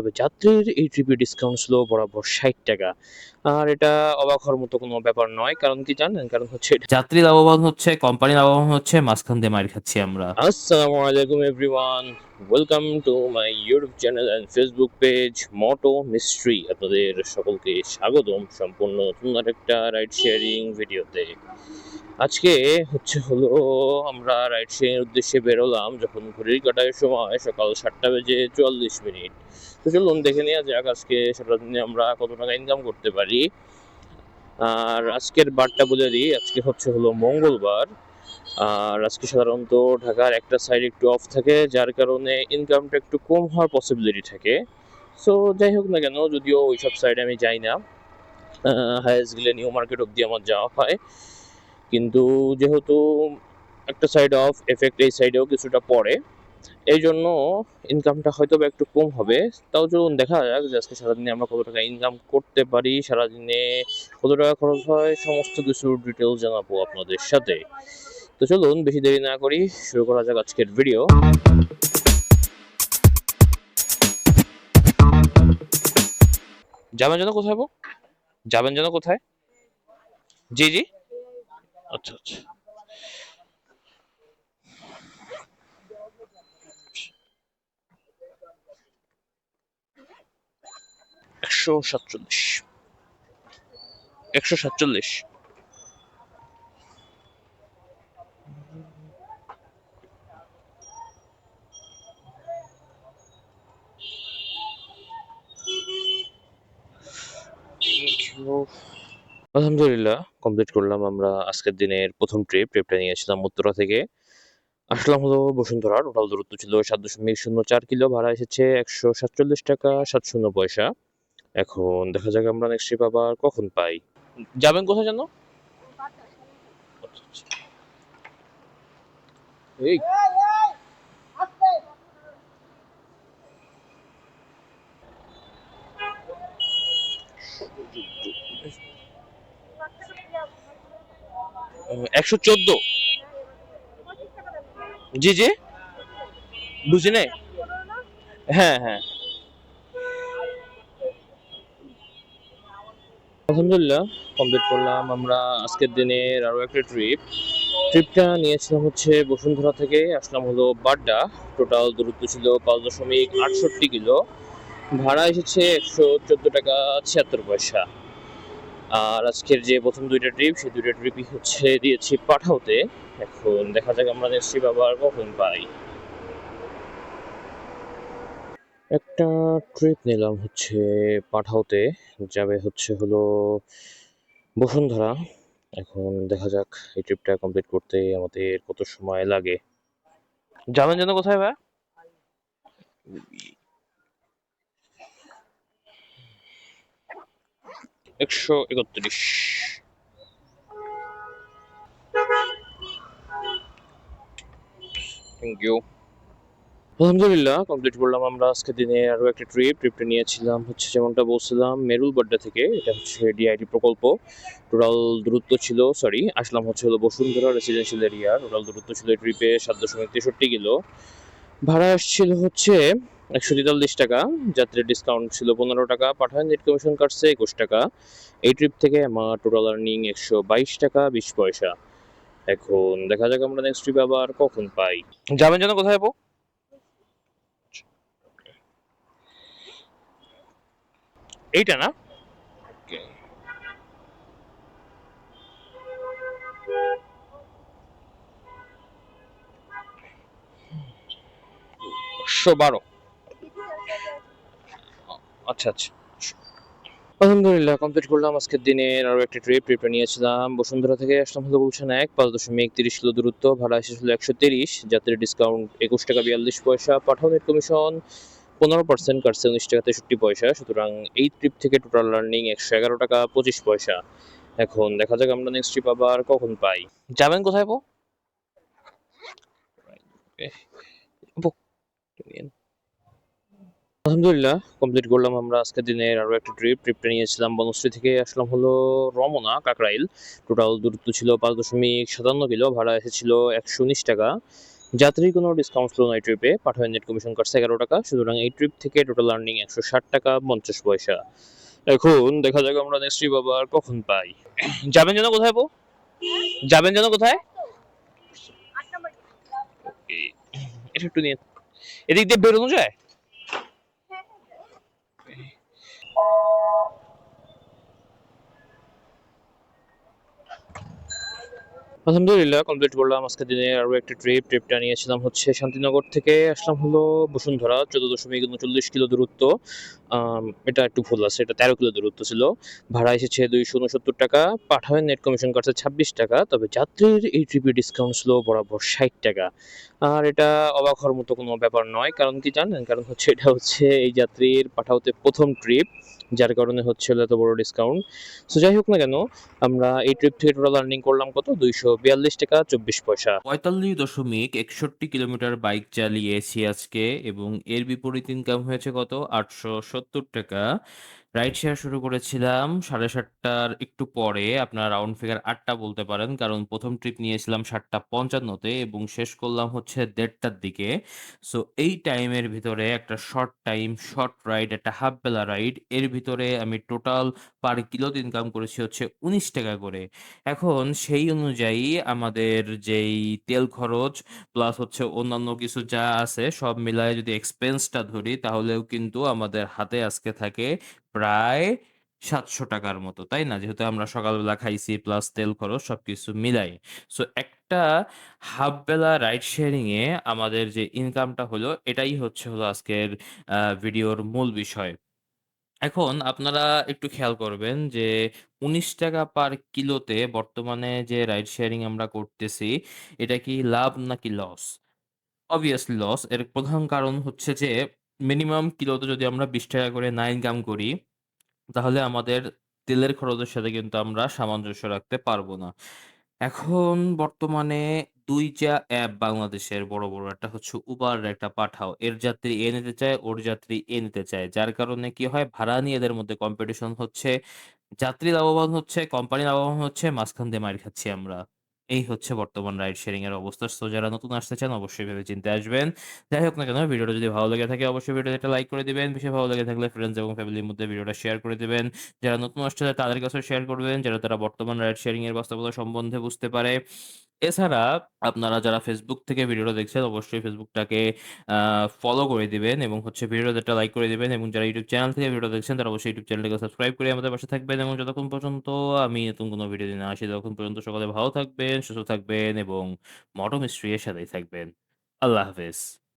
তবে যাত্রীর এই ট্রিপে ডিসকাউন্ট ছিল বরাবর 60 টাকা। আর এটা অবাক হওয়ার মতো কোনো ব্যাপার নয়, কারণ কি জানেন? কারণ হচ্ছে যাত্রী লাভবান হচ্ছে, কোম্পানি লাভবান হচ্ছে, মাঝখান দিয়ে মার খাচ্ছি আমরা। আসসালামু আলাইকুম everyone, welcome to my YouTube channel and Facebook page Moto Mistri. আপনাদের সকলকে স্বাগতম সম্পূর্ণ নতুন আরেকটা রাইড শেয়ারিং ভিডিওতে। আজকে হলো আমরা রাইড শেয়ারিং এর উদ্দেশ্যে বেরোলাম যখন ঘড়ির কাঁটার সময় সকাল 7:44। তো চলুন দেখে নেওয়া যাক আজকে সারাদিনে আমরা কত টাকা ইনকাম করতে পারি। আর আজকের বারটা বলে দিই, আজকে হলো মঙ্গলবার। আর আজকে সাধারণত ঢাকার একটা সাইড একটু অফ থাকে, যার কারণে ইনকামটা একটু কম হওয়ার পসিবিলিটি থাকে। সো যাই হোক না কেন, যদিও ওইসব সাইডে আমি যাই না, হায়েস্ট গেলে নিউ মার্কেট অব্দি আমার যাওয়া হয়। কিন্তু যেহেতু একটা সাইড অফ, এফেক্ট এই সাইডেও কিছুটা পড়ে, এই জন্য ইনকামটা হয়তো বা একটু কম হবে। তাও চলুন দেখা যাক যে আজকে সারাদিনে আমরা কত টাকা ইনকাম করতে পারি, সারাদিনে কত টাকা খরচ হয়, সমস্ত কিছুর ডিটেলস জানাবো আপনাদের সাথে। তো চলুন বেশি দেরি না করি, শুরু করা যাক আজকের ভিডিও। যাবেন যেন কোথায়? যাবেন যেন কোথায়? জি জি, আচ্ছা আচ্ছা। 147, 147। আলহামদুলিল্লাহ, কমপ্লিট করলাম আমরা আজকের দিনের প্রথম ট্রিপটা নিয়েছিলাম উত্তরা থেকে। আসলাম হলো বসুন্ধরা। টোটাল দূরত্ব ছিল 7.04 কিলো, ভাড়া এসেছে 147 টাকা 7 পয়সা। এখন দেখা যাক আমরা নেক্সট ট্রিপ আবার কখন পাই। যাবেন কোথায় জানো? আচ্ছা, আচ্ছা। এই 114। জি জি, বুঝি নাই। হ্যাঁ হ্যাঁ, আলহামদুলিল্লাহ কমপ্লিট করলাম আমরা আজকের দিনের আরো একটা ট্রিপটা নিয়েছিলাম বসুন্ধরা থেকে আসলাম হলো বাড্ডা। টোটাল দূরত্ব ছিল 5.68 কিলো, ভাড়া এসেছে 114 টাকা 76 পয়সা। আর আজকের যে প্রথম সেই দুইটা ট্রিপই দিয়েছি পাঠাওতে। এখন দেখা যাক আমরা নেক্সট ট্রিপ আবার কখন পাই। একটা ট্রিপ নিলাম পাঠাওতে, যাবে হলো বসুন্ধরা। এখন দেখা যাক এই ট্রিপটা কমপ্লিট করতে আমাদের কত সময় লাগে। যাবেন যেন কোথায় ভাই? 131। Thank you. আলহামদুলিল্লাহ কমপ্লিট করলাম আমরা আজকে দিনে আরো একটা ট্রিপটা নিয়েছিলাম যেমনটা বলছিলাম মেরুল বাড্ডা থেকে। এটা ডিআইডি প্রকল্প। টোটাল দূরত্ব ছিল, সরি, আসলাম হলো বসুন্ধরা রেসিডেন্সিয়াল এরিয়া। টোটাল দূরত্ব ছিল ট্রিপে 7.63 কিলো, ভাড়া আসছিল 143 টাকা। যাত্রীর ডিসকাউন্ট ছিল 15 টাকা, পাঠান নেট কমিশন কাটছে 21 টাকা। এই ট্রিপ থেকে আমার টোটাল আর্নিং 122 টাকা 20 পয়সা। এখন দেখা যাক আমরা নেক্সট ট্রিপ আবার কখন পাই। যাবেন যেন কোথায়? এইটা না? Okay. 112। আচ্ছা আচ্ছা। আলহামদুলিল্লাহ কমপ্লিট করলাম আজকের দিনের আরো একটা ট্রিপটা নিয়েছিলাম বসুন্ধরা থেকে আসলাম হলো গুলশান 5.31 কিলো দূরত্ব, ভাড়া এসেছিল 130, যাত্রীর ডিসকাউন্ট 21 টাকা 42 পয়সা, পাঠাও নেট কমিশন 15% কাটছে 19 টাকা 63 পয়সা। সুতরাং এই ট্রিপ থেকে টোটাল লার্নিং 111 টাকা 25 পয়সা। এখন দেখা যাক আমরা নেক্সট ট্রিপ আবার কখন পাই। যাবেন কোথায়? আলহামদুলিল্লাহ কমপ্লিট করলাম আমরা আজকের দিনের আরো একটা ট্রিপটা নিয়েছিলাম বনশ্রী থেকে আসলাম হলো রমনা কাকরাইল। টোটাল দূরত্ব ছিল 5.57 কিলো, ভাড়া এসেছিল 119 টাকা। যাত্রীর কোনো ডিসকাউন্ট ছিল না এই ট্রিপে। পাঠাবেন নেট কমিশন কাটছে 11 টাকা। সুতরাং এই ট্রিপ থেকে টোটাল আর্নিং 160 টাকা 50 পয়সা। এখন দেখা যাক আমরা নেক্সট ট্রিপ আবার কখন পাই। যাবেন যেন কোথায় আপু? যাবেন যেন কোথায়? এই, এটা একটু নিয়ে এদিক দিয়ে বেরোনো যায়? আলহামদুলিল্লাহ কমপ্লিট করলাম আজকের দিনে আরও একটা ট্রিপটা নিয়েছিলাম হচ্ছে শান্তিনগর থেকে আসলাম হলো বসুন্ধরা 14.39 কিলো দূরত্ব। এটা একটু ভুল আছে, এটা 13 কিলো দূরত্ব ছিল। ভাড়া এসেছে 269 টাকা। পাঠাবেন নেট কমিশন কাটছে 26 টাকা। তবে যাত্রীর এই ট্রিপে ডিসকাউন্ট ছিল বরাবর 60 টাকা। আর এটা অবাক হওয়ার মতো কোনো ব্যাপার নয়, কারণ কি জানেন? কারণ হচ্ছে এটা হচ্ছে এই যাত্রীর পাঠাওতে প্রথম ট্রিপ, যার কারণে হচ্ছিল এত বড় ডিসকাউন্ট। সো যাই হোক না কেন, আমরা এই ট্রিপ থেকে টোটাল আর্নিং করলাম কত? 242 টাকা 24 পয়সা। 45.61 কিলোমিটার বাইক চালিয়েছি আজকে এবং এর বিপরীত ইনকাম হয়েছে কত? 870 টাকা। রাইড শেয়ার শুরু করেছিলাম 7:30টার একটু পরে। আপনার রাউন্ড ফিগার 8টা বলতে পারেন। কারণ ১ম ট্রিপ নিয়েছিলাম 7:55 তে এবং শেষ করলাম হচ্ছে 1:30টার দিকে। সো এই টাইমের ভিতরে একটা শর্ট টাইম, শর্ট রাইড, একটা হাফ বেলা রাইড, এর ভিতরে আমি টোটাল পার কিলোতে ইনকাম করেছি হচ্ছে ১৯ টাকা করে। এখন সেই অনুযায়ী আমাদের যেই তেল খরচ প্লাস হচ্ছে অন্যান্য কিছু যা আছে সব মিলায়ে যদি এক্সপেন্সটা ধরি তাহলেও কিন্তু আমাদের হাতে আজকে থাকে প্রায় ৳৭০০ র মতো, তাই না? যেহেতু আমরা সকালবেলা খাইছি প্লাস তেল খরচ সবকিছু মিলায়ে। সো একটা হাফ বেলা রাইড শেয়ারিং এ আমাদের যে ইনকামটা হলো এটাই হলো আজকের ভিডিওর মূল বিষয়। এখন আপনারা একটু খেয়াল করবেন যে ৳১৯ পার কিলোতে বর্তমানে যে রাইড শেয়ারিং আমরা করতেছি, এটা কি লাভ নাকি লস? obviously loss. এর প্রধান কারণ হচ্ছে যে মিনিমাম কিলোতে যদি আমরা ৳২০ করে না ইনকাম করি, তাহলে আমাদের তেলের খরচের সাথে কিন্তু আমরা সামঞ্জস্য রাখতে পারব না। এখন বর্তমানে ২ টা অ্যাপ বাংলাদেশের বড়, বড়। একটা হচ্ছে Uber, একটা পাঠাও। এর যাত্রী এ নিতে চায়, ওর যাত্রী এ নিতে চায়। যার কারণে কি হয়? ভাড়া নিয়ে এদের মধ্যে কম্পিটিশন হচ্ছে। যাত্রী লাভবান হচ্ছে, কোম্পানি লাভবান হচ্ছে, মাঝখান দিয়ে মাইর খাচ্ছি আমরা। এই হচ্ছে বর্তমান রাইড শেয়ারিং এর অবস্থা। সো যারা নতুন আসতে চান অবশ্যই ভেবে চিন্তে আসবেন। যাই হোক না কেন ভিডিওটা যদি ভালো লেগে থাকে অবশ্যই ভিডিওতে একটা লাইক করে দিবেন। বেশি ভালো লেগে থাকলে ফ্রেন্ডস এবং ফ্যামিলির মধ্যে ভিডিওটা শেয়ার করে দিবেন। যারা নতুন আসছে তাদের কাছেও শেয়ার করবেন, যারা তারা বর্তমান রাইড শেয়ারিং এর বাস্তবতা সম্বন্ধে বুঝতে পারে। এছাড়া আপনারা যারা Facebook থেকে ভিডিওটা দেখছেন অবশ্যই ফেসবুকটাকে আ ফলো করে দিবেন এবং হচ্ছে ভিডিওতে একটা লাইক করে দিবেন এবং যারা YouTube চ্যানেল থেকে ভিডিওটা দেখছেন তারা অবশ্যই YouTube চ্যানেলটাকে সাবস্ক্রাইব করে আমাদের পাশে থাকবেন এবং যতক্ষণ পর্যন্ত আমি নতুন কোনো ভিডিও নিয়ে না আসি ততক্ষণ পর্যন্ত সকলে ভালো থাকবেন, সুস্থ থাকবেন এবং মটো মিস্ট্রি এর সাথেই থাকবেন। আল্লাহ হাফেজ।